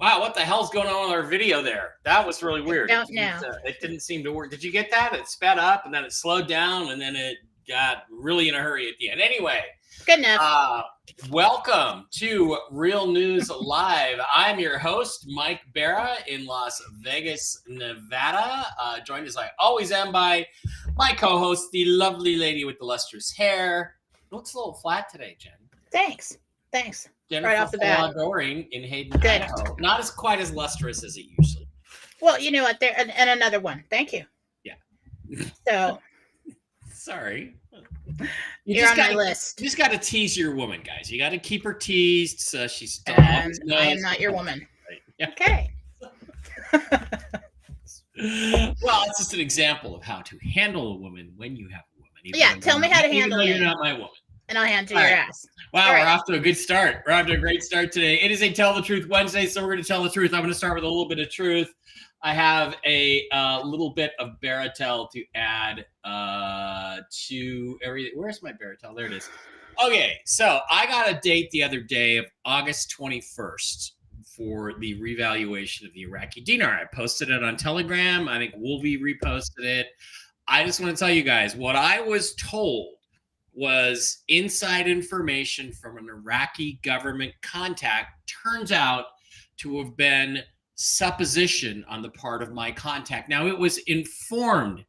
Wow, what the hell's going on with our video there? That was really weird. I don't know. It didn't seem to work. Did you get that? It sped up and then it slowed down and then it got really in a hurry at the end. Anyway, Good enough. welcome to Real News Live. I'm your host, Mike Barra in Las Vegas, Nevada. Joined as I always am by my co-host, the lovely lady with the lustrous hair. It looks a little flat today, Jen. Thanks. Jennifer Right off the bat. Doring in Hayden, Good. Idaho. Not as quite as lustrous as it usually. Well, you know what? There and another one. Thank you. Yeah. So sorry. You're on my list. You just got to tease your woman, guys. You got to keep her teased so she's. I am not your woman. Yeah. Okay. Well, it's just an example of how to handle a woman when you have a woman. Yeah, tell me how to handle me. You're not my woman. And I'll handle your ass. Wow, we're off to a good start. We're off to a great start today. It is a Tell the Truth Wednesday, so we're going to tell the truth. I'm going to start with a little bit of truth. I have a little bit of Baratel to add to everything. Where's my Baratel? There it is. Okay, so I got a date the other day of August 21st for the revaluation of the Iraqi dinar. I posted it on Telegram. I think Wolvie reposted it. I just want to tell you guys what I was told was inside information from an Iraqi government contact turns out to have been supposition on the part of my contact. Now, it was informed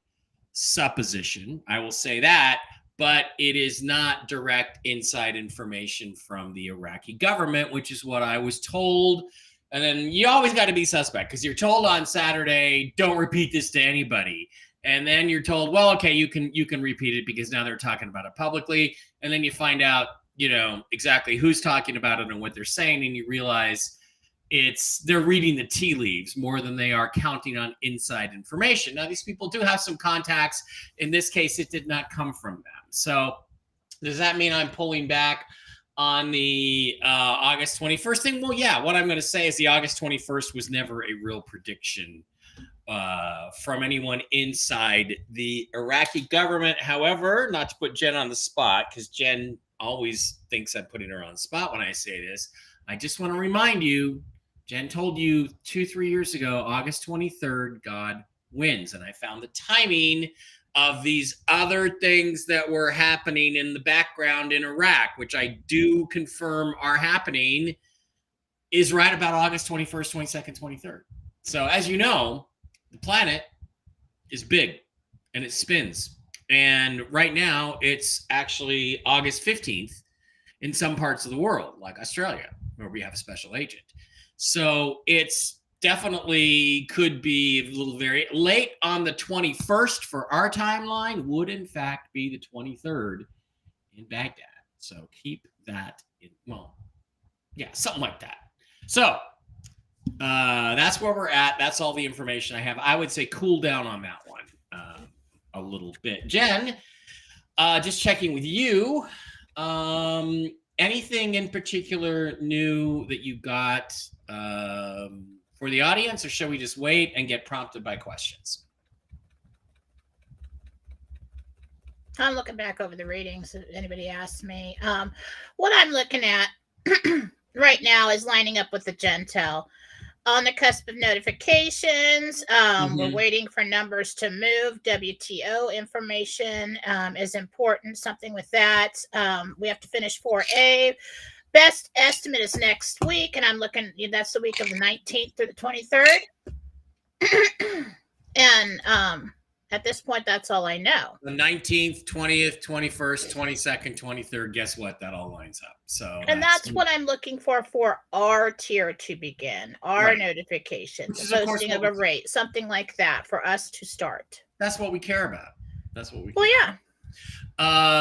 supposition, I will say that, but it is not direct inside information from the Iraqi government, which is what I was told. And then you always got to be suspect because you're told on Saturday, don't repeat this to anybody. And then you're told, well, okay, you can repeat it because now they're talking about it publicly. And then you find out, exactly who's talking about it and what they're saying. And you realize they're reading the tea leaves more than they are counting on inside information. Now, these people do have some contacts. In this case, it did not come from them. So does that mean I'm pulling back on the August 21st thing? Well, yeah, what I'm going to say is the August 21st was never a real prediction from anyone inside the Iraqi government. However, not to put Jen on the spot, because Jen always thinks I'm putting her on the spot when I say this. I just want to remind you, Jen told you 2-3 years ago, August 23rd, God wins. And I found the timing of these other things that were happening in the background in Iraq, which I do confirm are happening, is right about August 21st, 22nd, 23rd. So as you know, the planet is big and it spins. And right now it's actually August 15th in some parts of the world, like Australia, where we have a special agent. So it's definitely could be a little very late on the 21st for our timeline, would in fact be the 23rd in Baghdad. So keep that in, something like that. So that's where we're at. That's all the information I have. I would say cool down on that one a little bit. Jen, just checking with you. Anything in particular new that you got for the audience, or shall we just wait and get prompted by questions? I'm looking back over the ratings if anybody asks me. What I'm looking at right now is lining up with the Gentel. On the cusp of notifications, we're waiting for numbers to move. WTO information is important, something with that. We have to finish 4A. Best estimate is next week, and I'm looking, that's the week of the 19th through the 23rd. And at this point, that's all I know. The 19th, 20th, 21st, 22nd, 23rd, guess what? That all lines up. So, and that's what I'm looking for our tier to begin, our notifications, the posting of a rate, something like that for us to start. That's what we care about. Yeah.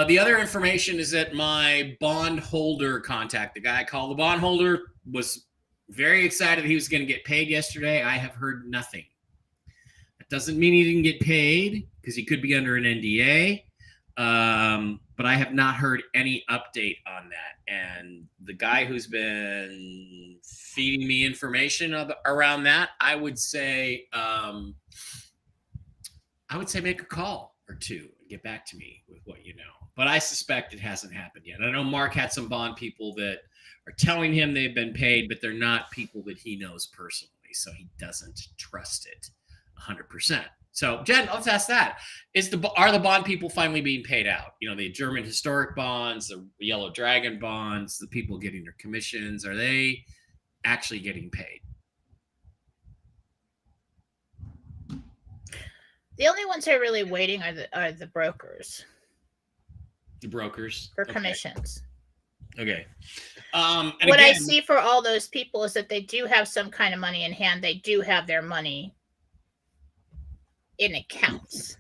The other information is that my bondholder contact, the guy I call the bondholder, was very excited he was going to get paid yesterday. I have heard nothing. Doesn't mean he didn't get paid because he could be under an NDA. But I have not heard any update on that. And the guy who's been feeding me information around that, I would say make a call or two get back to me with what you know. But I suspect it hasn't happened yet. I know Mark had some bond people that are telling him they've been paid, but they're not people that he knows personally, so he doesn't trust it 100%. So, Jen, let's ask that: are the bond people finally being paid out? You know, the German historic bonds, the Yellow Dragon bonds, the people getting their commissions, are they actually getting paid? The only ones who are really waiting are the brokers. The brokers for commissions. Okay. And what I see for all those people is that they do have some kind of money in hand. They do have their money in accounts.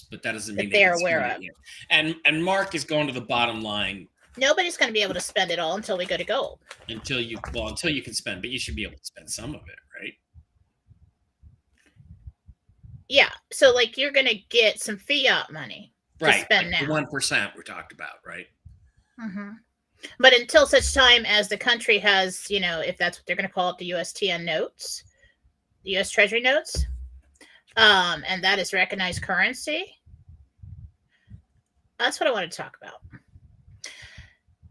But that doesn't mean they're aware of. And Mark is going to the bottom line. Nobody's going to be able to spend it all until we go to gold. Until you can spend, but you should be able to spend some of it, right? Yeah. So like you're going to get some fiat money to spend now. 1% we talked about, right? Mm-hmm. But until such time as the country has, you know, if that's what they're going to call it, the USTN notes, the U.S. Treasury notes, and that is recognized currency. That's what I want to talk about.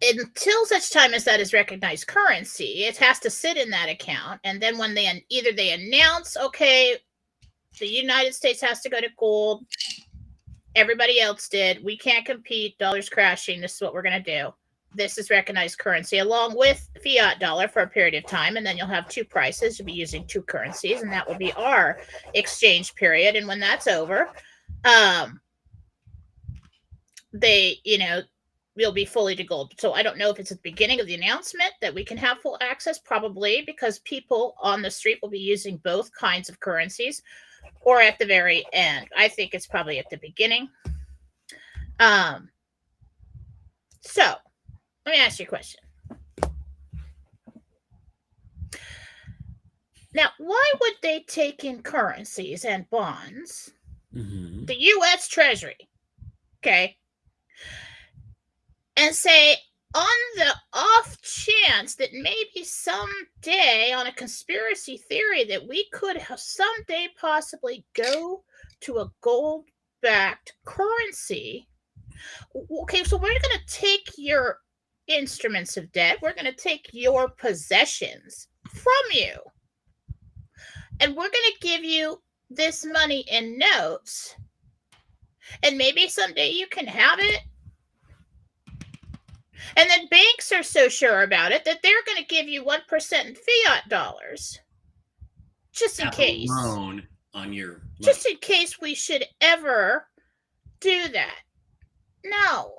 Until such time as that is recognized currency, it has to sit in that account. And then when they announce, okay, the United States has to go to gold. Everybody else did. We can't compete. Dollar's crashing. This is what we're going to do. This is recognized currency along with fiat dollar for a period of time. And then you'll have two prices. You'll be using two currencies. And that will be our exchange period. And when that's over, we'll be fully to gold. So I don't know if it's at the beginning of the announcement that we can have full access, probably because people on the street will be using both kinds of currencies, or at the very end. I think it's probably at the beginning. So let me ask you a question. Now, why would they take in currencies and bonds? Mm-hmm. The U.S. Treasury, okay, and say, on the off chance that maybe someday, on a conspiracy theory, that we could someday possibly go to a gold-backed currency. Okay, so we're going to take your instruments of debt. We're going to take your possessions from you. And we're going to give you this money in notes. And maybe someday you can have it. And then banks are so sure about it that they're going to give you 1% in fiat dollars. Just in case. Loan on your money. Just in case we should ever do that. No.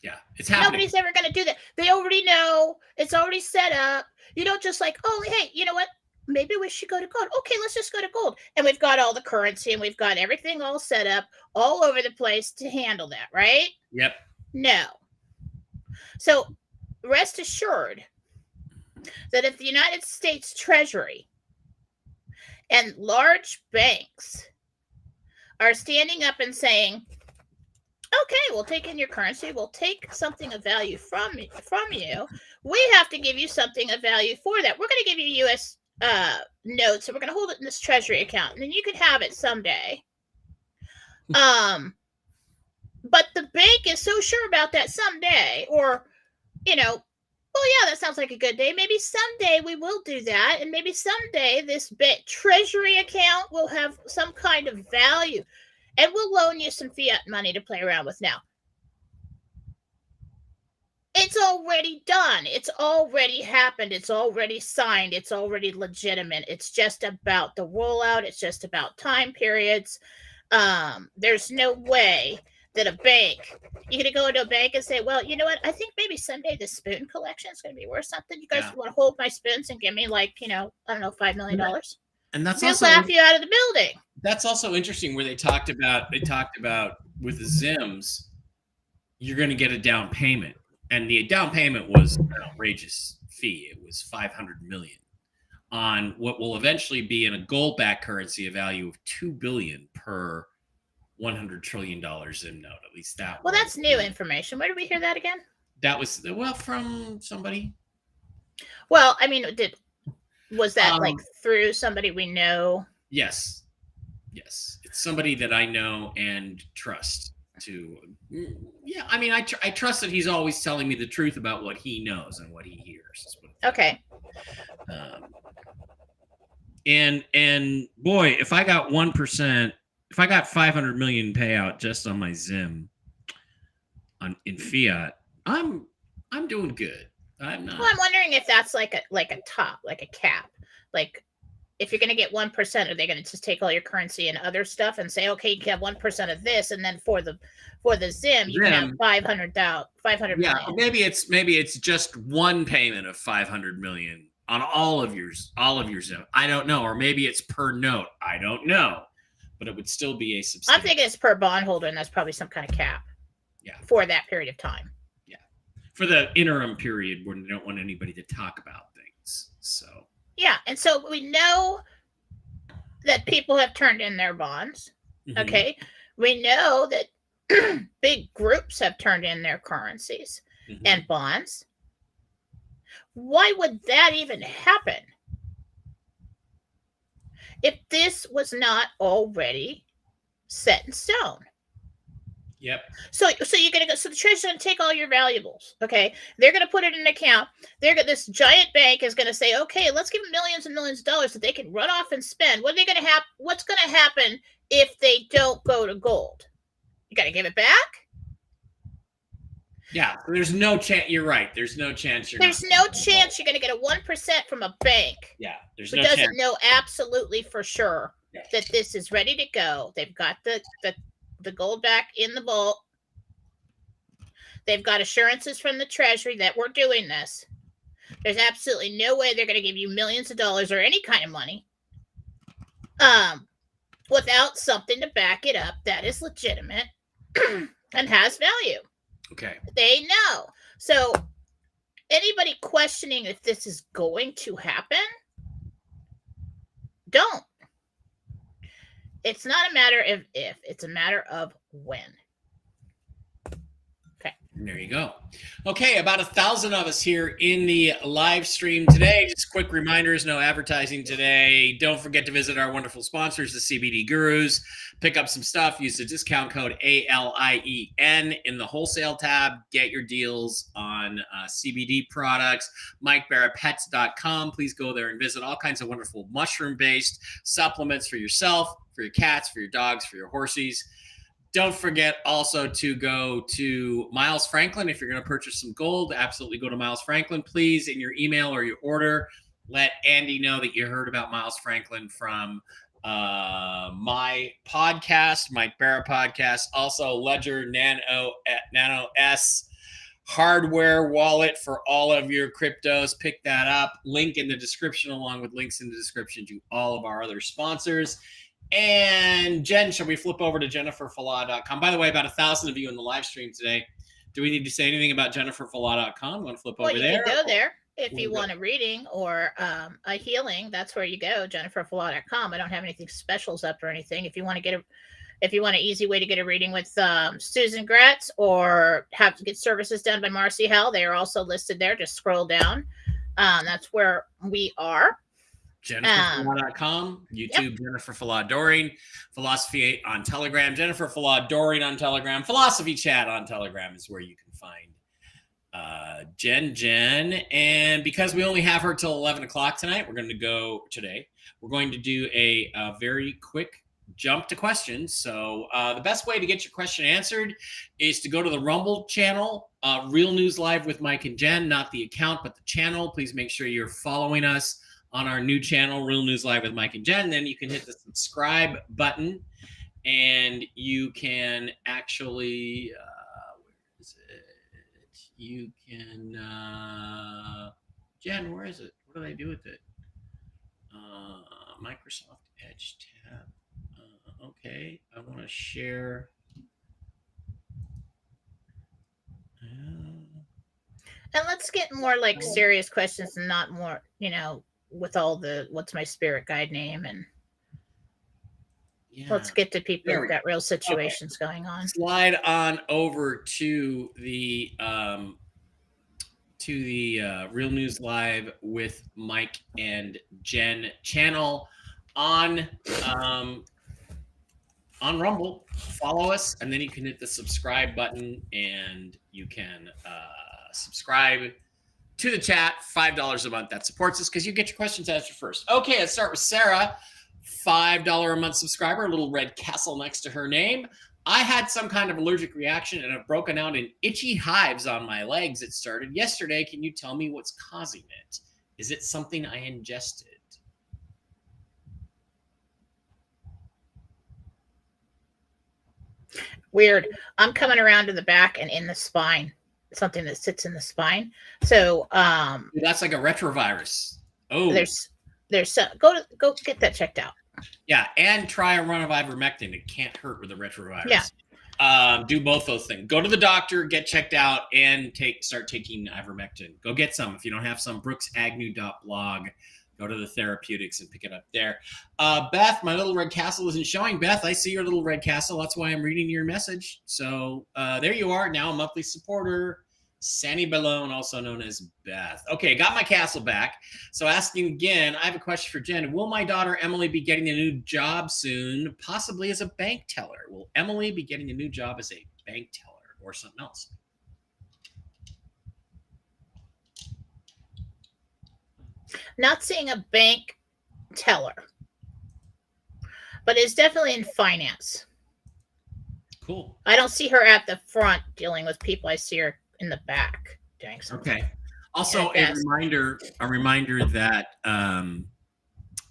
Yeah, it's happening. Nobody's ever going to do that. They already know. It's already set up. You don't just like, oh, hey, you know what? Maybe we should go to gold. Okay, let's just go to gold. And we've got all the currency and we've got everything all set up all over the place to handle that, right? Yep. No. So rest assured that if the United States Treasury and large banks are standing up and saying, okay, we'll take in your currency, we'll take something of value from you, we have to give you something of value for that. We're going to give you U.S. Notes, and we're going to hold it in this Treasury account, and then you can have it someday. But the bank is so sure about that someday, or, you know, well, yeah, that sounds like a good day. Maybe someday we will do that. And maybe someday this Treasury account will have some kind of value. And we'll loan you some fiat money to play around with now. It's already done. It's already happened. It's already signed. It's already legitimate. It's just about the rollout. It's just about time periods. There's no way that a bank, you're going to go into a bank and say, well, you know what? I think maybe someday the spoon collection is going to be worth something. You guys want to hold my spoons and give me $5 million? And that's they'll also laugh you out of the building. That's also interesting where they talked about with the Zims, you're going to get a down payment. And the down payment was an outrageous fee. It was $500 million on what will eventually be in a gold-backed currency, a value of $2 billion per $100 trillion Zim note. At least that. Well, that's new information. Where did we hear that again? That was from somebody. Well, I mean, was that through somebody we know? Yes. Yes, it's somebody that I know and trust. Yeah, I mean, I trust that he's always telling me the truth about what he knows and what he hears. Okay. And boy, if I got 1%, if I got 500 million payout just on my Zim in fiat, I'm doing good. I'm not. Well, I'm wondering if that's like a top, like a cap, like. If you're going to get 1%, are they going to just take all your currency and other stuff and say, okay, you can have 1% of this, and then for the Zim, you can have 500 yeah, million. maybe it's just one payment of 500 million on all of your Zim. I don't know, or maybe it's per note. I don't know, but it would still be a substantial. I'm thinking it's per bondholder, and that's probably some kind of cap. Yeah. For that period of time. Yeah. For the interim period when they don't want anybody to talk about things. So. Yeah, and so we know that people have turned in their bonds. Mm-hmm. Okay, we know that big groups have turned in their currencies and bonds. Why would that even happen if this was not already set in stone? Yep. So you're gonna go. So the treasury's gonna take all your valuables. Okay, they're gonna put it in an account. This giant bank is gonna say, okay, let's give them millions and millions of dollars that they can run off and spend. What are they gonna have? What's gonna happen if they don't go to gold? You gotta give it back. Yeah, there's no chance. You're right. There's no chance. There's no chance you're gonna get a 1% from a bank. Yeah, there's no chance. Doesn't know absolutely for sure that this is ready to go. They've got the gold back in the vault. They've got assurances from the treasury that we're doing this. There's absolutely no way they're going to give you millions of dollars or any kind of money without something to back it up that is legitimate and has value. Okay. They know. So anybody questioning if this is going to happen, don't. It's not a matter of if, it's a matter of when. Okay. There you go. Okay, about 1,000 of us here in the live stream today. Just quick reminders, no advertising today. Don't forget to visit our wonderful sponsors, the CBD Gurus. Pick up some stuff. Use the discount code ALIEN in the wholesale tab. Get your deals on CBD products. MikeBarrettPets.com. Please go there and visit all kinds of wonderful mushroom-based supplements for yourself, for your cats, for your dogs, for your horsies. Don't forget also to go to Miles Franklin. If you're going to purchase some gold, absolutely go to Miles Franklin. Please, in your email or your order, let Andy know that you heard about Miles Franklin from my podcast, Mike Barrett podcast. Also, Ledger Nano S hardware wallet for all of your cryptos. Pick that up. Link in the description, along with links in the description to all of our other sponsors. And Jen, shall we flip over to JenniferFallah.com? By the way, about 1,000 of you in the live stream today. Do we need to say anything about JenniferFallah.com? Want to flip over there? You can go there if you want a reading or a healing. That's where you go, JenniferFallah.com. I don't have anything specials up or anything. If you want an easy way to get a reading with Susan Gratz or have to get services done by Marcy Hell, they are also listed there. Just scroll down. That's where we are. JenniferFallah.com, YouTube, yep. Jennifer Fallah Doreen, Philosophy 8 on Telegram, Jennifer Fallah Doreen on Telegram, Philosophy Chat on Telegram is where you can find Jen. And because we only have her till 11 o'clock tonight, we're going to do a very quick jump to questions. So the best way to get your question answered is to go to the Rumble channel, Real News Live with Mike and Jen, not the account, but the channel. Please make sure you're following us on our new channel, Real News Live with Mike and Jen. Then you can hit the subscribe button and you can actually, where is it? You can, Jen, where is it? What do I do with it? Microsoft Edge tab. Okay, I want to share. And let's get more like serious questions and not more, with all the what's my spirit guide name, and let's get to people who've got real situations going on. Slide on over to the Real News Live with Mike and Jen channel on on Rumble. Follow us, and then you can hit the subscribe button, and you can subscribe to the chat. $5 a month. That supports us because you get your questions answered first. Okay, let's start with Sarah. $5 a month subscriber, a little red castle next to her name. I had some kind of allergic reaction and have broken out in itchy hives on my legs. It started yesterday. Can you tell me what's causing it? Is it something I ingested? Weird. I'm coming around to the back and in the spine. Something that sits in the spine. So that's like a retrovirus. Oh, there's go get that checked out. Yeah, and try a run of ivermectin. It can't hurt with a retrovirus. Yeah. Do both those things. Go to the doctor, get checked out, and start taking ivermectin. Go get some. If you don't have some, brooksagnew.blog. Go to the therapeutics and pick it up there. Beth, my little red castle isn't showing. Beth, I see your little red castle. That's why I'm reading your message. So there you are, now a monthly supporter. Sandy Ballone, also known as Beth. Okay, got my castle back. So asking again, I have a question for Jen. Will my daughter Emily be getting a new job soon, possibly as a bank teller? Will Emily be getting a new job as a bank teller or something else? Not seeing a bank teller, but it's definitely in finance. Cool. I don't see her at the front dealing with people. I see her in the back doing something. Okay. Also, a reminder that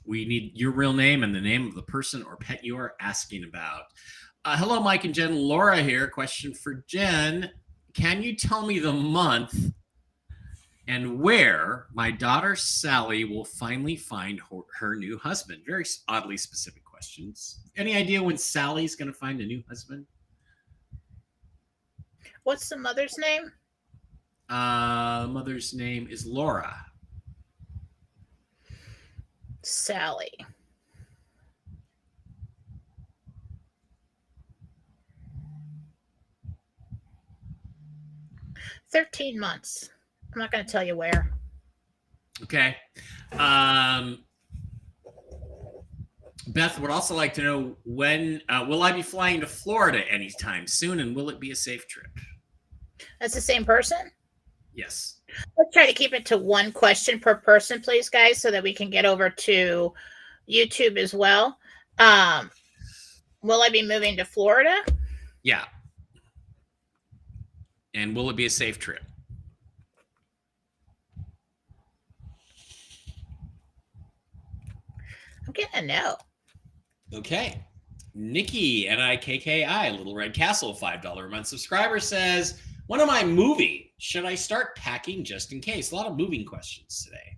we need your real name and the name of the person or pet you are asking about. Hello, Mike and Jen. Laura here. Question for Jen. Can you tell me the month and where my daughter Sally will finally find her new husband? Very oddly specific questions. Any idea when Sally's going to find a new husband? What's the mother's name? Mother's name is Laura. Sally. $13 months. I'm not going to tell you where. Okay. Beth would also like to know when will I be flying to Florida anytime soon, and will it be a safe trip? That's the same person? Yes. Let's try to keep it to one question per person, please, guys, so that we can get over to YouTube as well. Will I be moving to Florida? Yeah. And will it be a safe trip? I'm getting a no. Okay. Nikki, Nikki, Little Red Castle, $5 a month subscriber says, when am I moving? Should I start packing just in case? A lot of moving questions today.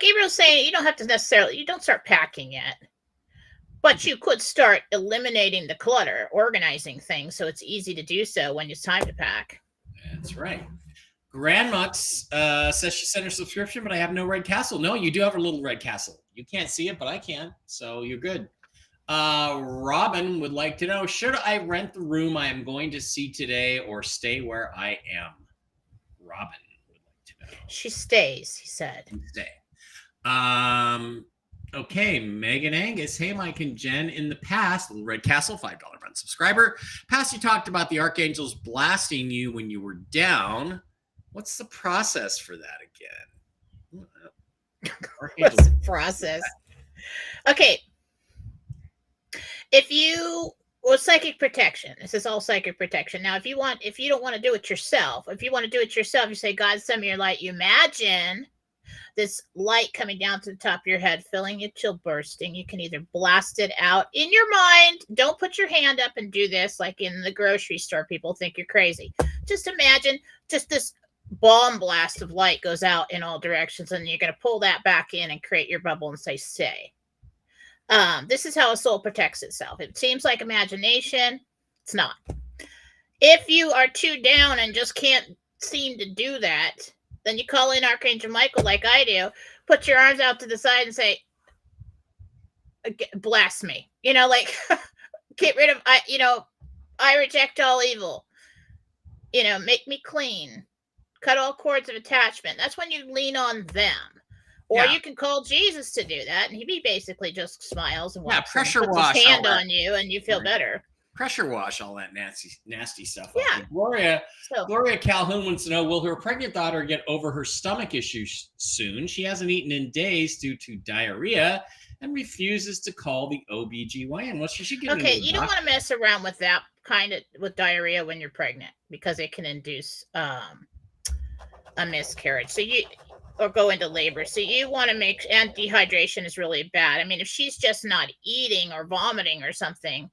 Gabriel's saying you don't have to you don't start packing yet, but you could start eliminating the clutter, organizing things so it's easy to do so when it's time to pack. That's right. Grandmux says she sent her subscription, but I have no red castle. No, you do have a little red castle. You can't see it, but I can, so you're good. Robin would like to know, should I rent the room I am going to see today or stay where I am? Robin would like to know. She stays, he said. Stay. Okay, Megan Angus. Hey, Mike and Jen. In the past, Little Red Castle, $5 a month subscriber. Past, you talked about the archangels blasting you when you were down. What's the process for that again? What's the process? Okay. Psychic protection. This is all psychic protection. Now, if you don't want to do it yourself, you say, God, send me your light. You imagine this light coming down to the top of your head, filling you till bursting. You can either blast it out in your mind. Don't put your hand up and do this like in the grocery store. People think you're crazy. Just imagine just this bomb blast of light goes out in all directions, and you're going to pull that back in and create your bubble and say. This is how a soul protects itself. It seems like imagination. It's not. If you are too down and just can't seem to do that, then you call in Archangel Michael like I do, put your arms out to the side and say, blast me. Get rid of, I reject all evil. Make me clean. Cut all cords of attachment. That's when you lean on them. Or you can call Jesus to do that, and he basically just smiles and walks pressure and puts wash his hand on you, and you feel better. Pressure wash all that nasty stuff. Yeah. Gloria Calhoun wants to know, will her pregnant daughter get over her stomach issues soon? She hasn't eaten in days due to diarrhea and refuses to call the OBGYN. Well, she should get Okay, you don't want to mess around with that with diarrhea when you're pregnant, because it can induce a miscarriage. Or go into labor. So you want to and dehydration is really bad. I mean, if she's just not eating or vomiting or something,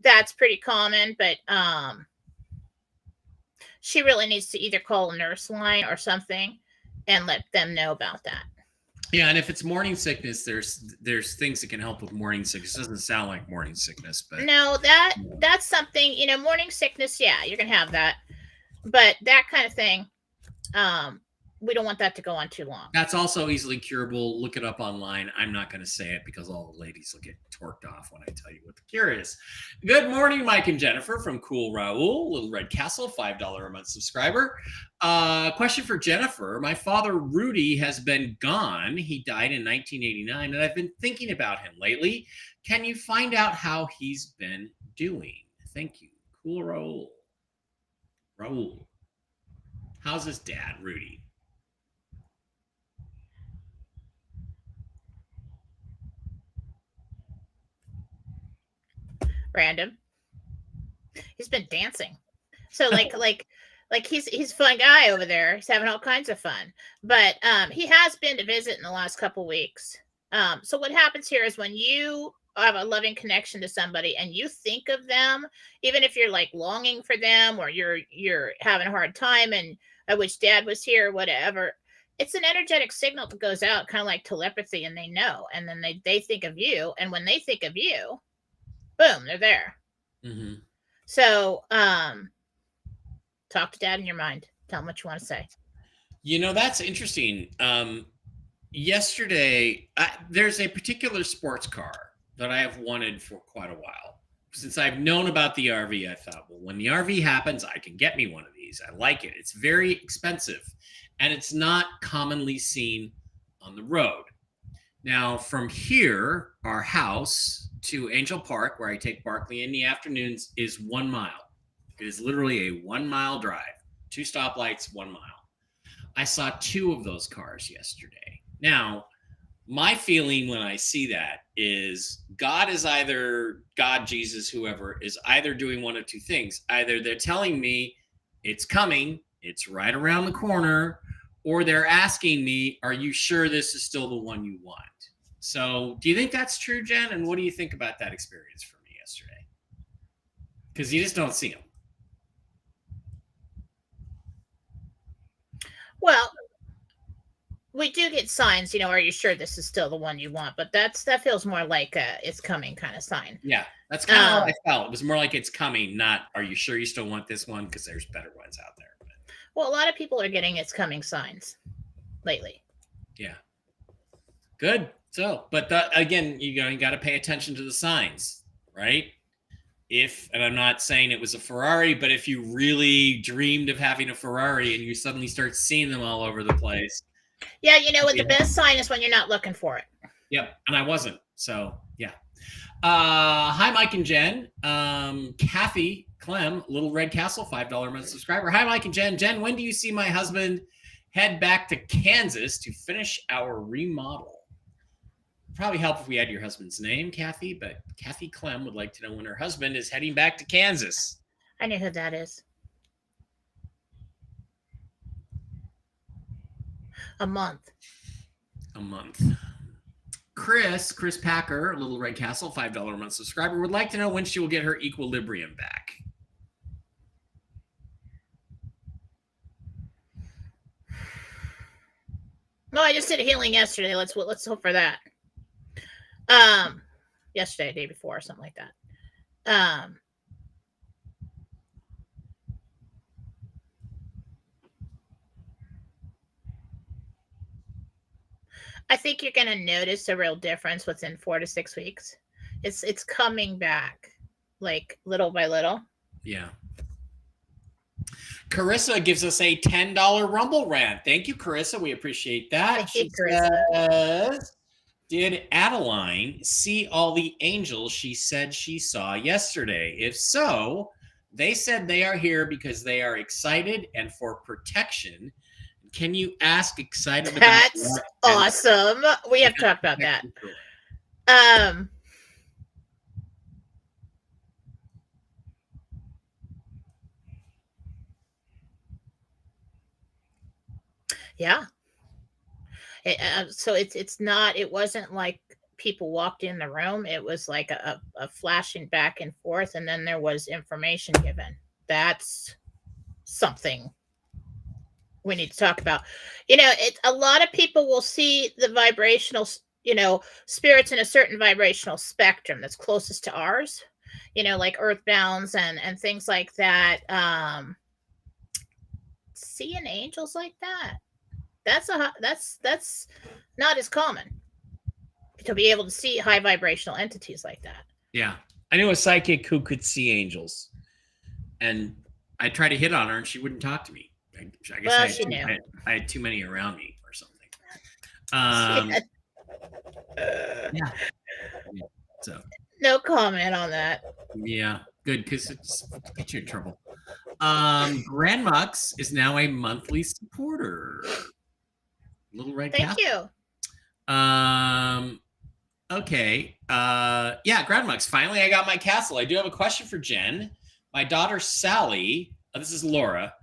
that's pretty common, but she really needs to either call a nurse line or something and let them know about that. Yeah, and if it's morning sickness, there's things that can help with morning sickness. It doesn't sound like morning sickness, but no, that's something, morning sickness, yeah, you're gonna have that. But that kind of thing, we don't want that to go on too long. That's also easily curable. Look it up online. I'm not going to say it because all the ladies will get torqued off when I tell you what the cure is. Good morning, Mike and Jennifer from Cool Raoul, Little Red Castle, $5 a month subscriber. Question for Jennifer. My father, Rudy, has been gone. He died in 1989, and I've been thinking about him lately. Can you find out how he's been doing? Thank you. Cool Raoul. Raoul. How's his dad, Rudy? Random. He's been dancing. So like he's a fun guy over there. He's having all kinds of fun. But he has been to visit in the last couple weeks. So what happens here is when you have a loving connection to somebody and you think of them, even if you're like longing for them or you're having a hard time and I wish dad was here or whatever, it's an energetic signal that goes out, kind of like telepathy, and they know, and then they think of you, and when they think of you, boom, they're there. Mm-hmm. So talk to dad in your mind. Tell him what you want to say. That's interesting. Yesterday, there's a particular sports car that I have wanted for quite a while. Since I've known about the RV, I thought, well, when the RV happens, I can get me one of these. I like it. It's very expensive, and it's not commonly seen on the road. Now, from here, our house to Angel Park, where I take Barkley in the afternoons, is 1 mile. It is literally a 1 mile drive. 2 stoplights, 1 mile. I saw 2 of those cars yesterday. Now, my feeling when I see that is God, Jesus, whoever, is either doing one of 2 things. Either they're telling me it's coming, it's right around the corner, or they're asking me, are you sure this is still the one you want? So do you think that's true, Jen? And what do you think about that experience for me yesterday? Because you just don't see them. Well, we do get signs, are you sure this is still the one you want? But that feels more like it's coming kind of sign. Yeah, that's kind of how I felt. It was more like it's coming, not are you sure you still want this one? Because there's better ones out there. But. Well, a lot of people are getting it's coming signs lately. Yeah. Good. So, but again, you got to pay attention to the signs, right? And I'm not saying it was a Ferrari, but if you really dreamed of having a Ferrari and you suddenly start seeing them all over the place. Yeah, what the best sign is when you're not looking for it. Yep, and I wasn't. So, yeah. Hi, Mike and Jen. Kathy Clem, Little Red Castle, $5 a month subscriber. Hi, Mike and Jen. Jen, when do you see my husband head back to Kansas to finish our remodel? Probably help if we had your husband's name, Kathy, but Kathy Clem would like to know when her husband is heading back to Kansas. I know who that is. A month. Chris Packer, Little Red Castle, $5 a month subscriber, would like to know when she will get her equilibrium back. No, I just did a healing yesterday. Let's hope for that. Yesterday, day before, or something like that. I think you're going to notice a real difference within 4 to 6 weeks. It's coming back, like little by little. Yeah. Carissa gives us a $10 Rumble rant. Thank you, Carissa. We appreciate that. Thank you, Carissa. Says, did Adeline see all the angels she said she saw yesterday? If so, they said they are here because they are excited and for protection. Can you ask excited about That's awesome. We have talked about that. Yeah. So it's not. It wasn't like people walked in the room. It was like a flashing back and forth, and then there was information given. That's something we need to talk about. It's a lot of people will see the vibrational, spirits in a certain vibrational spectrum that's closest to ours, like earthbounds and things like that. Seeing angels like that, that's not as common to be able to see high vibrational entities like that. Yeah. I knew a psychic who could see angels, and I tried to hit on her and she wouldn't talk to me. I guess she knew. I had too many around me or something. Yeah. So no comment on that. Yeah, good, because it's get you in trouble. Grandmux is now a monthly supporter. Little Red Thank Castle. you. Okay. Yeah, Grandmux. Finally, I got my castle. I do have a question for Jen. My daughter Sally. This is Laura.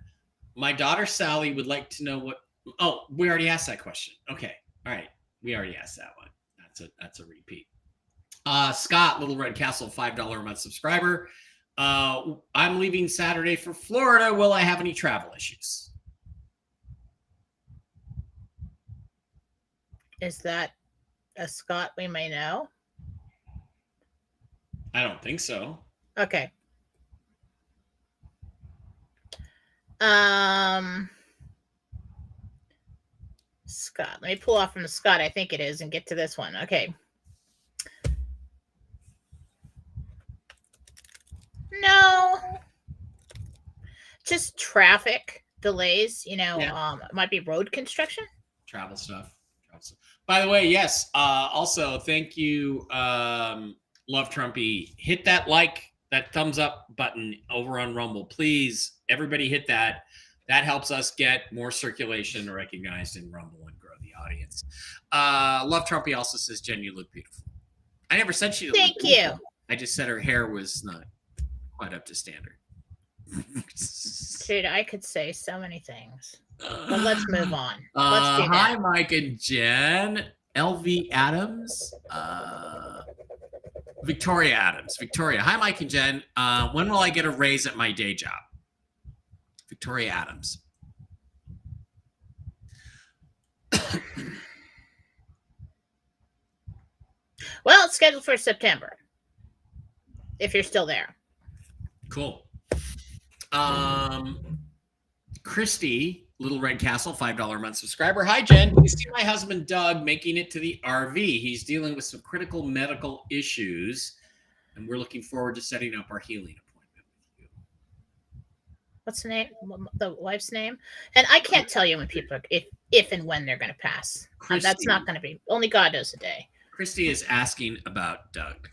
My daughter Sally would like to know what. Oh, we already asked that question. Okay. All right. We already asked that one. That's a repeat. Scott, Little Red Castle, $5 a month subscriber. I'm leaving Saturday for Florida. Will I have any travel issues? Is that a Scott we may know? I don't think so. Okay. Scott. Let me pull off from the Scott, I think it is, and get to this one. Okay. No. Just traffic delays, it might be road construction. Travel stuff. By the way, yes. Also, thank you, Love Trumpy. Hit that thumbs up button over on Rumble. Please, everybody hit that. That helps us get more circulation recognized in Rumble and grow the audience. Love Trumpy also says, Jen, you look beautiful. I never said she looked beautiful. Thank you. I just said her hair was not quite up to standard. Dude, I could say so many things. But let's move on. Let's do that. Hi, Mike and Jen. LV Adams. Victoria Adams. Victoria. Hi, Mike and Jen. When will I get a raise at my day job? Victoria Adams. Well, it's scheduled for September. If you're still there. Cool. Christy, Little Red Castle, $5 a month subscriber. Hi, Jen. You see my husband, Doug, making it to the RV. He's dealing with some critical medical issues, and we're looking forward to setting up our healing appointment with you. What's the name? The wife's name? And I can't tell you when people are, if and when they're going to pass. That's not going to be. Only God knows the day. Christy is asking about Doug.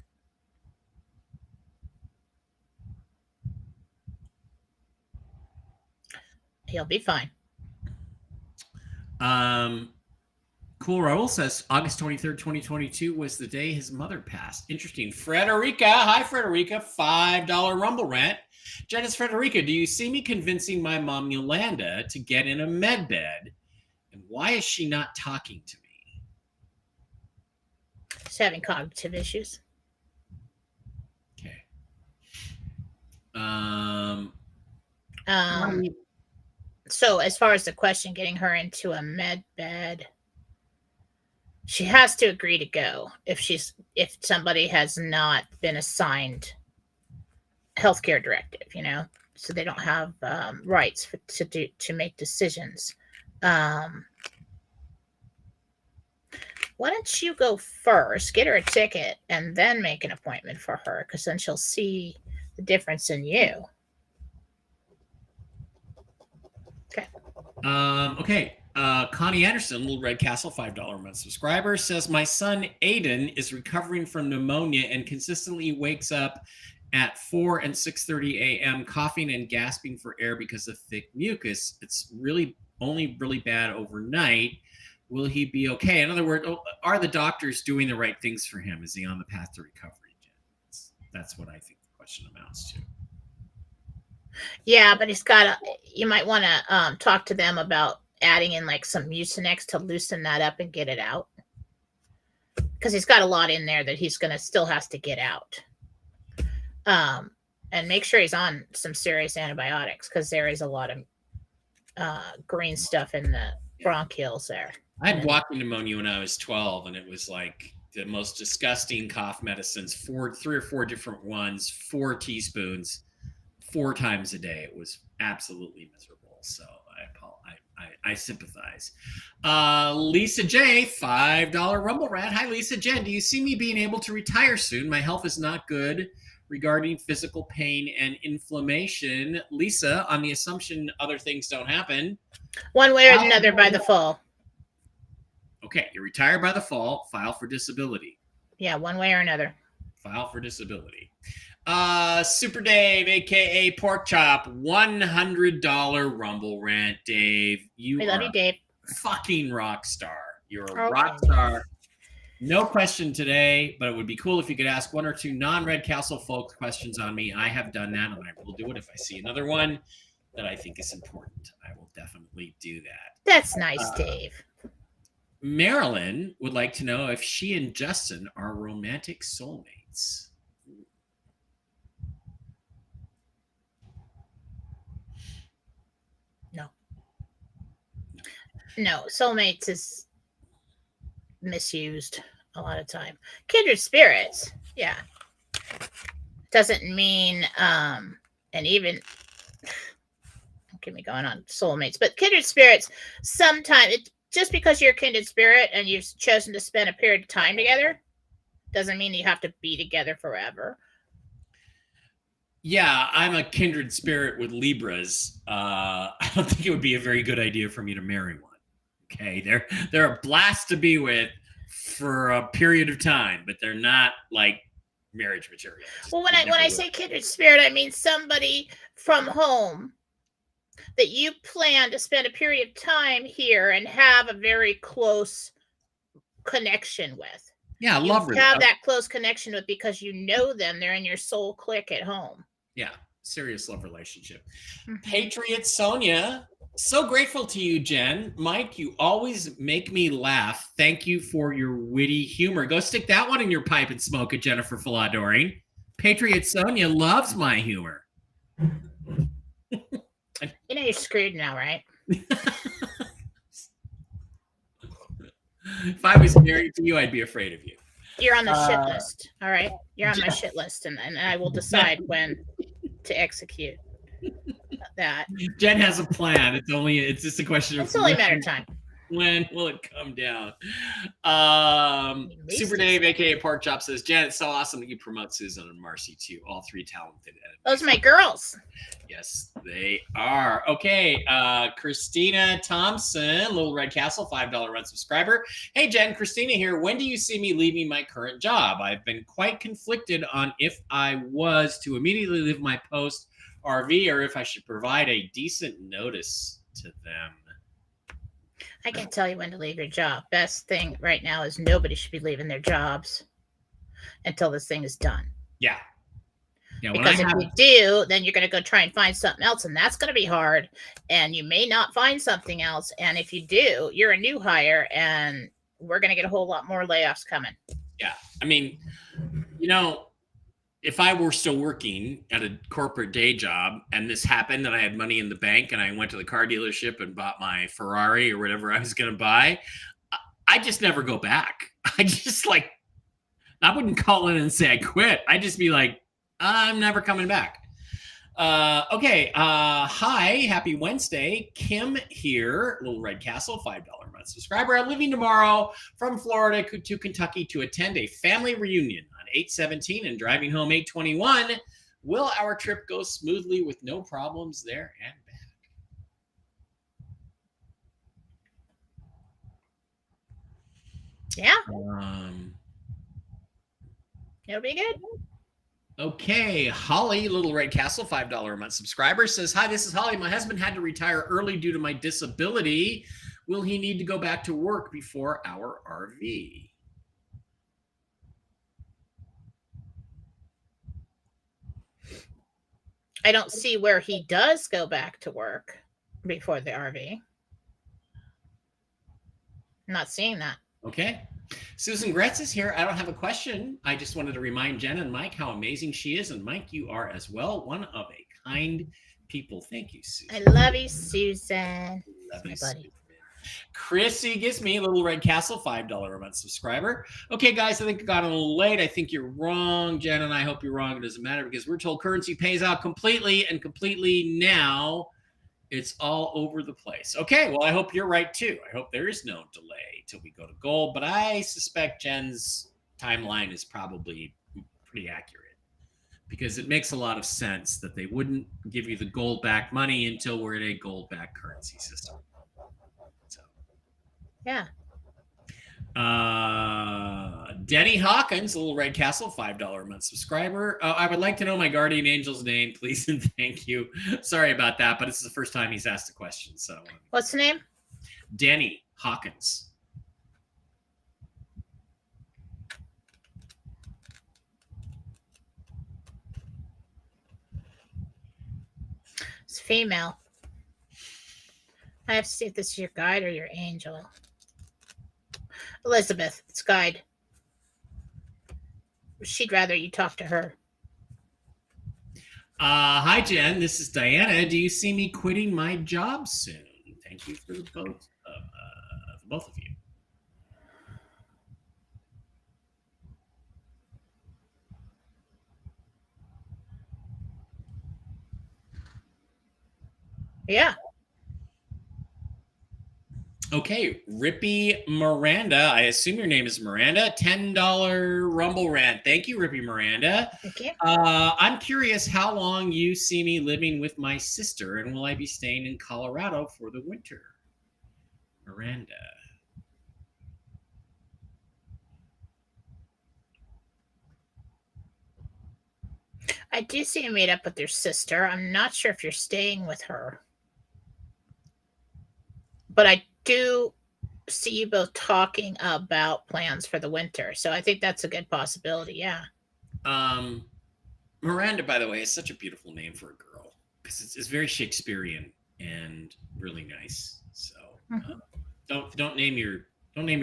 He'll be fine. Cool Raul says August 23rd, 2022 was the day his mother passed. Interesting. Frederica. Hi, Frederica. $5 Rumble rant. Janice Frederica, do you see me convincing my mom Yolanda to get in a med bed? And why is she not talking to me? She's having cognitive issues. Okay. So as far as the question, getting her into a med bed, she has to agree to go if somebody has not been assigned healthcare directive, so they don't have rights to make decisions. Why don't you go first, get her a ticket, and then make an appointment for her, because then she'll see the difference in you. Okay. Connie Anderson, Little Red Castle, $5 a month subscriber, says, my son Aiden is recovering from pneumonia and consistently wakes up at 4 and 6:30 a.m. coughing and gasping for air because of thick mucus. It's really only really bad overnight. Will he be okay? In other words, are the doctors doing the right things for him? Is he on the path to recovery? That's what I think the question amounts to. Yeah, but you might want to talk to them about adding in like some Mucinex to loosen that up and get it out. Because he's got a lot in there that he's still has to get out. And make sure he's on some serious antibiotics because there is a lot of green stuff in the bronchioles there. I had walking pneumonia when I was 12, and it was like the most disgusting cough medicines, 3 or 4 different ones, 4 teaspoons, 4 times a day. It was absolutely miserable. So I sympathize. Lisa J, $5 Rumble Rat. Hi, Lisa Jen. Do you see me being able to retire soon? My health is not good regarding physical pain and inflammation. Lisa, on the assumption other things don't happen. One way or another by the fall. Okay, you're retired by the fall. File for disability. Yeah, one way or another. File for disability. Super Dave, a.k.a. Pork Chop, $100 Rumble Rant. Dave, I love you, Dave. Fucking rock star. You're a rock star. No question today, but it would be cool if you could ask 1 or 2 non-Red Castle folks questions on me. I have done that, and I will do it if I see another one that I think is important. I will definitely do that. That's nice, Dave. Marilyn would like to know if she and Justin are romantic soulmates. No, soulmates is misused a lot of time. Kindred spirits, yeah. Doesn't mean and even don't get me going on soulmates, but kindred spirits sometimes just because you're a kindred spirit and you've chosen to spend a period of time together doesn't mean you have to be together forever. Yeah, I'm a kindred spirit with Libras. I don't think it would be a very good idea for me to marry one. Okay, they're a blast to be with for a period of time, but they're not like marriage material. Well, when I say kindred spirit, I mean somebody from home that you plan to spend a period of time here and have a very close connection with. Yeah, I love you have that close connection with because you know them. They're in your soul clique at home. Yeah, serious love relationship. Mm-hmm. Patriot Sonia, so grateful to you, Jen. Mike, you always make me laugh. Thank you for your witty humor. Go stick that one in your pipe and smoke it, Jennifer Faladoring. Patriot Sonia loves my humor. You know you're screwed now, right? If I was married to you, I'd be afraid of you. You're on the shit list. All right. You're on my shit list, and I will decide when to execute that. Jen has a plan. It's just a question of it's only a matter of time. When will it come down? Super Dave, aka Pork Chop, says, Jen, it's so awesome that you promote Susan and Marcy too. All 3 talented editors. Those are my girls. Yes, they are. Okay, Christina Thompson, Little Red Castle, $5 run subscriber. Hey, Jen, Christina here. When do you see me leaving my current job? I've been quite conflicted on if I was to immediately leave my post RV or if I should provide a decent notice to them. I can't tell you when to leave your job. Best thing right now is nobody should be leaving their jobs until this thing is done. Yeah. Because if you do, then you're going to go try and find something else, and that's going to be hard, and you may not find something else. And if you do, you're a new hire, and we're going to get a whole lot more layoffs coming. Yeah. I mean, if I were still working at a corporate day job and this happened and I had money in the bank and I went to the car dealership and bought my Ferrari or whatever I was going to buy, I just never go back. I wouldn't call in and say I quit. I'd just be like, I'm never coming back. Okay. Hi, happy Wednesday. Kim here, Little Red Castle, $5 a month subscriber. I'm leaving tomorrow from Florida to Kentucky to attend a family reunion on 8/17 and driving home 8/21. Will our trip go smoothly with no problems there and back? Yeah, Um, it'll be good. Okay, Holly, Little Red Castle, $5 a month subscriber says, "Hi, this is Holly. My husband had to retire early due to my disability. Will he need to go back to work before our RV?" I don't see where he does go back to work before the RV. I'm not seeing that. Okay. Susan Gretz is here. I don't have a question. I just wanted to remind Jen and Mike how amazing she is. And Mike, you are as well. One of a kind people. Thank you, Susan. I love you, Susan. Love my you, buddy. Susan. Chrissy gives me Little Red Castle, $5 a month subscriber. Okay, guys, I think I got a little late. I think you're wrong, Jen, and I hope you're wrong. It doesn't matter because we're told currency pays out completely and completely now. It's all over the place. Okay, well, I hope you're right too. I hope there is no delay till we go to gold, but I suspect Jen's timeline is probably pretty accurate because it makes a lot of sense that they wouldn't give you the gold back money until we're in a gold back currency system. So, yeah. Denny Hawkins, Little Red Castle, $5 a month subscriber. I would like to know my guardian angel's name, please, and thank you. Sorry about that, but this is the first time he's asked a question. So, what's the name? Denny Hawkins. It's female. I have to see if this is your guide or your angel. Elizabeth, it's guide. She'd rather you talk to her. Hi, Jen. This is Diana. Do you see me quitting my job soon? Thank you for both of you. Yeah. Okay, Rippy Miranda. I assume your name is Miranda. $10 Rumble Rant. Thank you, Rippy Miranda. Thank you. I'm curious how long you see me living with my sister, and will I be staying in Colorado for the winter? Miranda. I do see you meet up with your sister. I'm not sure if you're staying with her. But I do see you both talking about plans for the winter. So I think that's a good possibility. Yeah. Miranda, by the way, is such a beautiful name for a girl because it's very Shakespearean and really nice. So don't name your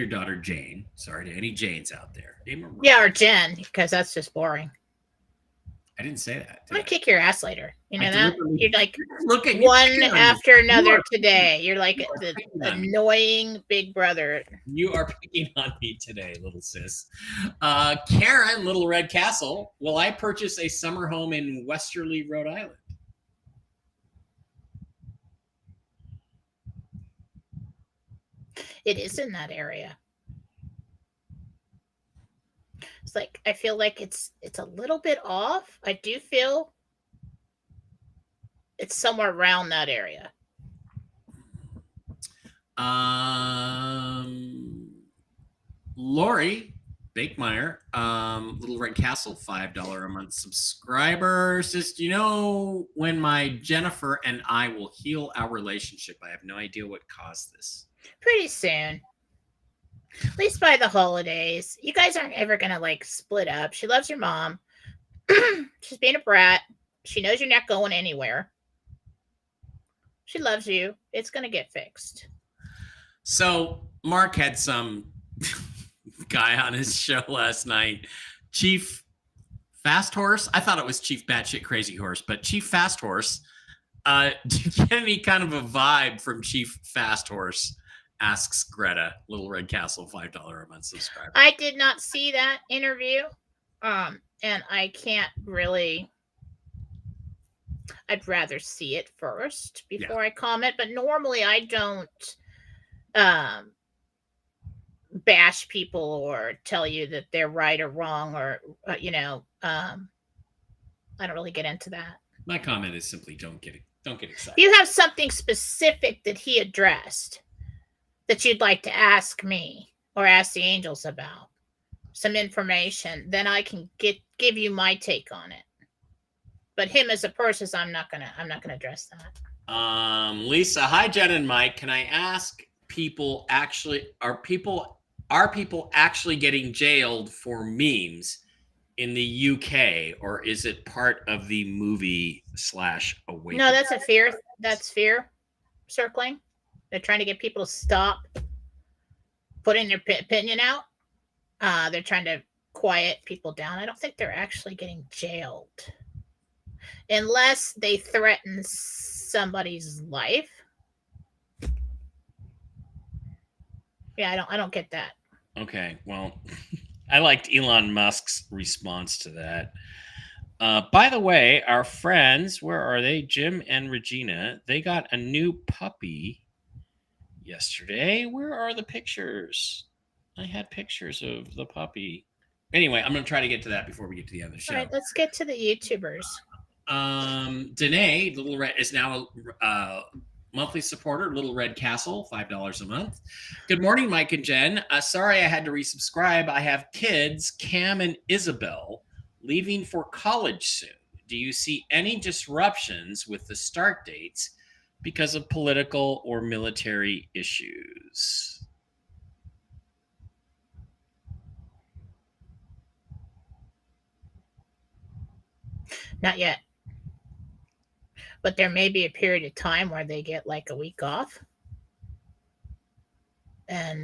daughter Jane. Sorry to any Janes out there. Name her yeah, or Jen, because that's just boring. I didn't say that. I'm gonna kick your ass later. You know that? You're like look at one after another today. You're like the annoying big brother. You are picking on me today, little sis. Karen, Little Red Castle. Will I purchase a summer home in Westerly, Rhode Island? It is in that area. It's like I feel like it's a little bit off. I do feel it's somewhere around that area. Lori Bakemeyer, Little Red Castle, $5 a month subscriber, says, "Do you know when my Jennifer and I will heal our relationship? I have no idea what caused this." Pretty soon. At least by the holidays. You guys aren't ever gonna like split up. She loves your mom. She's being a brat. She knows you're not going anywhere. She loves you. It's gonna get fixed. So Mark had some guy on his show last night, Chief Fast Horse. I thought it was Chief Batshit Crazy Horse, but Chief Fast Horse. Do you get any kind of a vibe from Chief Fast Horse? Asks Greta, Little Red Castle, $5 a month subscriber. I did not see that interview, and I can't really. I'd rather see it first before I comment. But normally, I don't bash people or tell you that they're right or wrong, or I don't really get into that. My comment is simply don't get excited. You have something specific that he addressed that you'd like to ask me, or ask the angels about some information, then I can give you my take on it. But him as a person, I'm not gonna address that. Lisa, hi Jen and Mike. Can I ask people are people actually getting jailed for memes in the UK, or is it part of the movie / awakening? No, that's a fear. That's fear circling. They're trying to get people to stop putting their opinion out. They're trying to quiet people down. I don't think they're actually getting jailed, unless they threaten somebody's life. Yeah, I don't get that. Okay, well, I liked Elon Musk's response to that. By the way, our friends, where are they? Jim and Regina, they got a new puppy yesterday. Where are the pictures? I had pictures of the puppy. Anyway, I'm going to try to get to that before we get to the other show. All right, let's get to the YouTubers. Danae, Little Red, is now a monthly supporter, Little Red Castle, $5 a month. Good morning, Mike and Jen. Sorry I had to resubscribe. I have kids, Cam and Isabel, leaving for college soon. Do you see any disruptions with the start dates because of political or military issues? Not yet. But there may be a period of time where they get like a week off and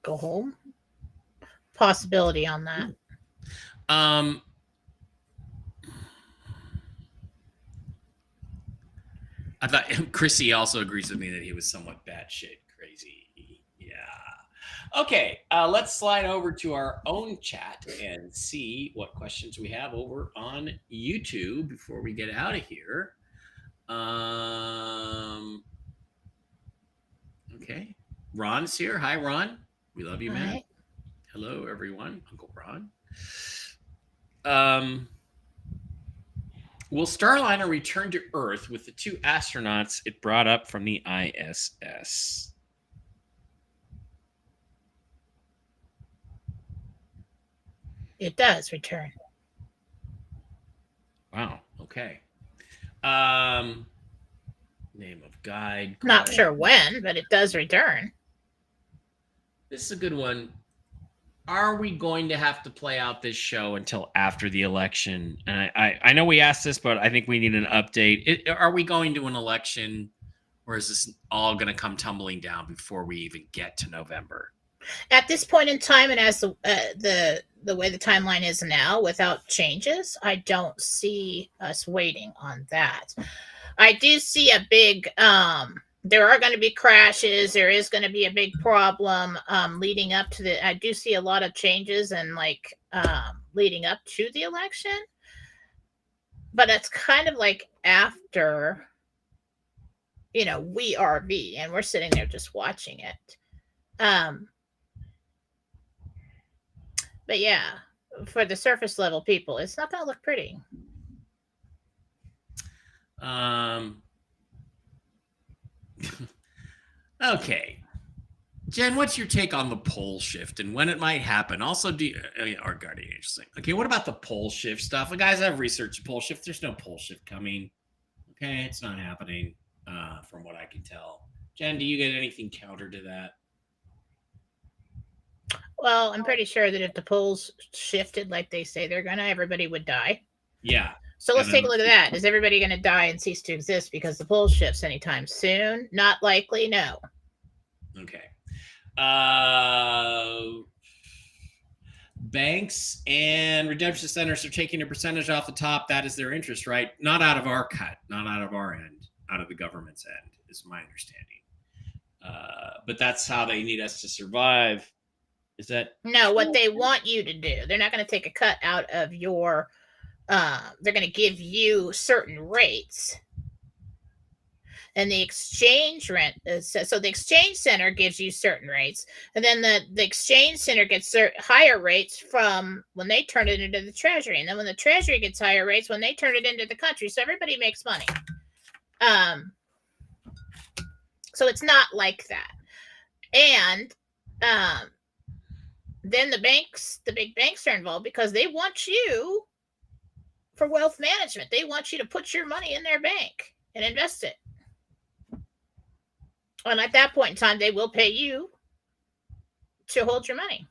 go home. Possibility on that. I thought Chrissy also agrees with me that he was somewhat batshit crazy. Yeah. Okay, let's slide over to our own chat and see what questions we have over on YouTube before we get out of here. Okay, Ron's here. Hi, Ron. We love you, man. Right. Hello, everyone. Uncle Ron. Will Starliner return to Earth with the 2 astronauts it brought up from the ISS? It does return. Wow. Okay. Name of guide. Not sure when, but it does return. This is a good one. Are we going to have to play out this show until after the election? And I know we asked this, but I think we need an update. Are we going to an election, or is this all going to come tumbling down before we even get to November? At this point in time, and as the way the timeline is now, without changes, I don't see us waiting on that. I do see a big. There are going to be crashes. There is going to be a big problem leading up to the. I do see a lot of changes and leading up to the election, but it's kind of like after, we RV and we're sitting there just watching it. But yeah, for the surface level people, it's not going to look pretty. Okay, Jen, what's your take on the pole shift and when it might happen? Also, our guardian angel thing. Okay, what about the pole shift stuff? Guys, I've researched pole shift. There's no pole shift coming. Okay, it's not happening, from what I can tell. Jen, do you get anything counter to that? Well, I'm pretty sure that if the poles shifted like they say they're gonna, everybody would die. Yeah. So let's take a look at that. Is everybody going to die and cease to exist because the pole shifts anytime soon? Not likely, no. Okay. Banks and redemption centers are taking a percentage off the top. That is their interest, right? Not out of our cut, not out of our end, out of the government's end, is my understanding. But that's how they need us to survive. Is that no? What they want you to do? They're not going to take a cut out of your. They're going to give you certain rates, and the exchange rent. So the exchange center gives you certain rates, and then the exchange center gets higher rates from when they turn it into the treasury, and then when the treasury gets higher rates when they turn it into the country. So everybody makes money. So it's not like that, and then the big banks are involved because they want you for wealth management. They want you to put your money in their bank and invest it. And at that point in time, they will pay you to hold your money.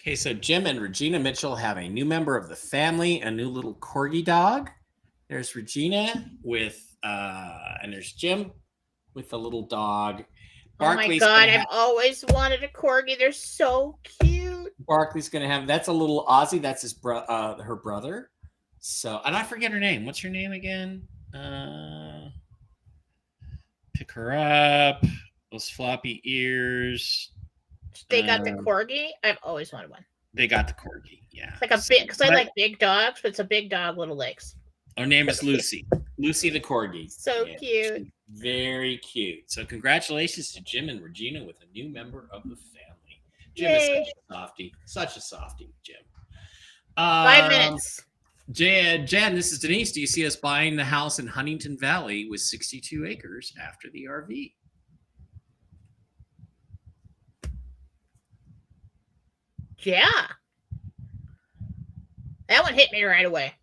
Okay, so Jim and Regina Mitchell have a new member of the family, a new little corgi dog. There's Regina with, and there's Jim with the little dog. Barkley's, oh my God, I've always wanted a corgi. They're so cute. Barkley's going to have, that's a little Aussie. That's his her brother. So, and I forget her name. What's her name again? Pick her up. Those floppy ears. They got the corgi. I've always wanted one. They got the corgi. Yeah. It's like a big, because I like big dogs, but it's a big dog, little legs. Her name is Lucy. Lucy the corgi. So cute. Very cute. So congratulations to Jim and Regina with a new member of the family. Jim is such a softie. Such a softie, Jim. 5 minutes. Jen, this is Denise. Do you see us buying the house in Huntington Valley with 62 acres after the RV? Yeah. That one hit me right away.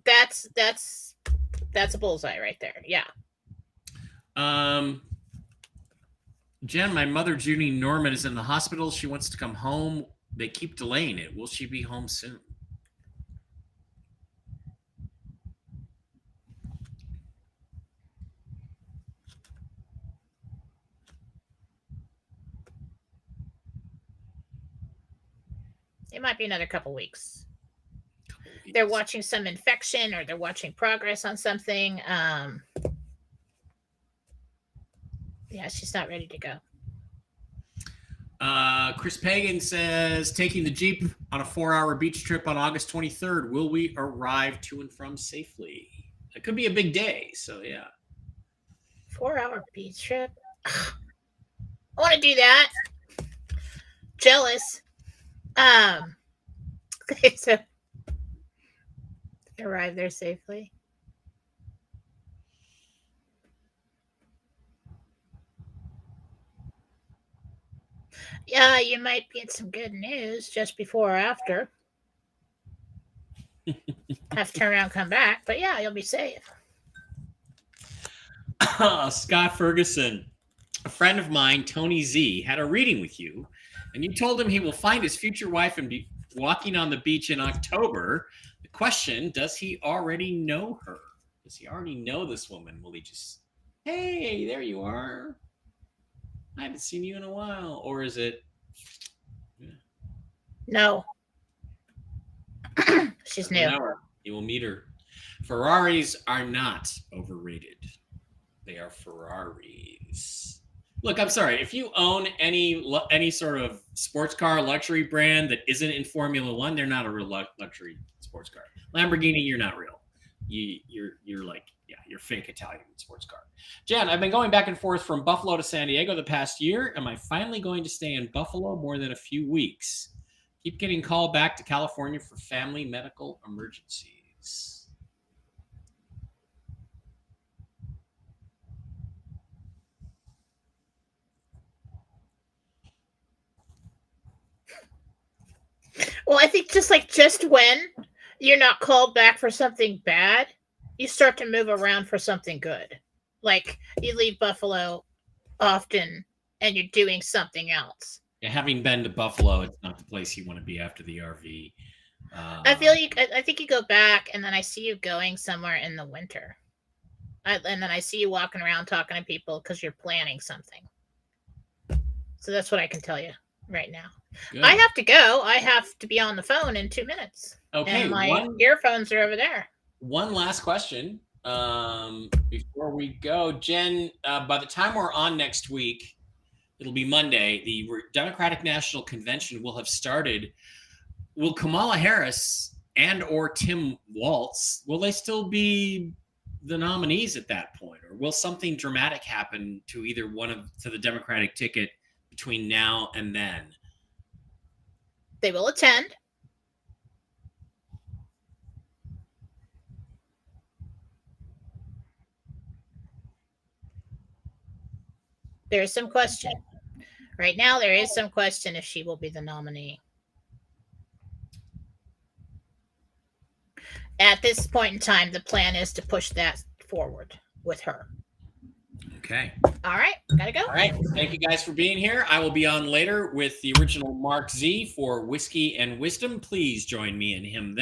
That's a bullseye right there. Yeah. Jen, my mother, Junie Norman, is in the hospital. She wants to come home. They keep delaying it. Will she be home soon? It might be another couple weeks. They're watching some infection or they're watching progress on something. Yeah, she's not ready to go. Chris Pagan says, taking the Jeep on a 4-hour beach trip on August 23rd. Will we arrive to and from safely? It could be a big day. So, yeah. 4-hour beach trip? I want to do that. Jealous. Okay, so arrive there safely. Yeah, you might get some good news just before or after. Have to turn around and come back, but yeah, you'll be safe. Scott Ferguson, a friend of mine, Tony Z, had a reading with you, and you told him he will find his future wife and be walking on the beach in October. The question, does he already know her? Does he already know this woman? Will he just, hey, there you are. I haven't seen you in a while. Or is it? Yeah. No. She's new. You will meet her. Ferraris are not overrated. They are Ferraris. Look, I'm sorry. If you own any sort of sports car luxury brand that isn't in Formula One, they're not a real luxury sports car. Lamborghini, you're not real. You're like, yeah, you're fake Italian sports car. Jen, I've been going back and forth from Buffalo to San Diego the past year. Am I finally going to stay in Buffalo more than a few weeks? Keep getting called back to California for family medical emergencies. Well, I think just when you're not called back for something bad, you start to move around for something good. Like you leave Buffalo often and you're doing something else. Yeah, having been to Buffalo, it's not the place you want to be after the RV. I think you go back and then I see you going somewhere in the winter. And then I see you walking around talking to people because you're planning something. So that's what I can tell you right now. Good. I have to go. I have to be on the phone in 2 minutes. Okay. And my earphones are over there. One last question before we go. Jen, by the time we're on next week, it'll be Monday, the Democratic National Convention will have started. Will Kamala Harris and or Tim Walz, will they still be the nominees at that point? Or will something dramatic happen to either to the Democratic ticket between now and then? They will attend. There's some question. Right now, there is some question if she will be the nominee. At this point in time, the plan is to push that forward with her. Okay. All right. Gotta go. All right. Thank you guys for being here. I will be on later with the original Mark Z for Whiskey and Wisdom. Please join me and him then.